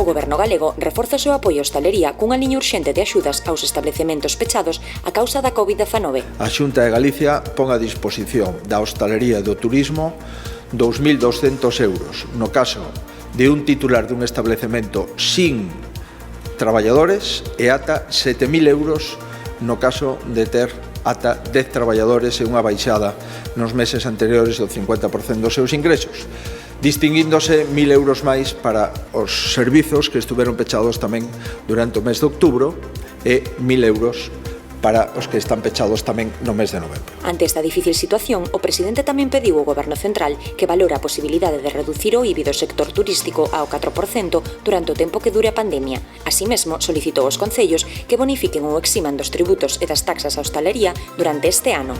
Goberno galego reforza o seu apoio á hostalería cunha liña urxente de axudas aos establecementos pechados a causa da COVID-19. A Xunta de Galicia pon a disposición da hostalería e do turismo 2.200 euros no caso de un titular dun establecemento sin traballadores e ata 7.000 euros no caso de ter ata 10 traballadores e unha baixada nos meses anteriores do 50% dos seus ingresos, distinguíndose 1.000 euros máis para os servizos que estuveron pechados tamén durante o mes de outubro e 1.000 euros para os que están pechados tamén no mes de novembro. Ante esta difícil situación, o presidente tamén pediu ao Goberno Central que valora a posibilidade de reducir o IBI do sector turístico ao 4% durante o tempo que dure a pandemia. Así mesmo, solicitou aos concellos que bonifiquen ou eximan dos tributos e das taxas á hostalería durante este ano.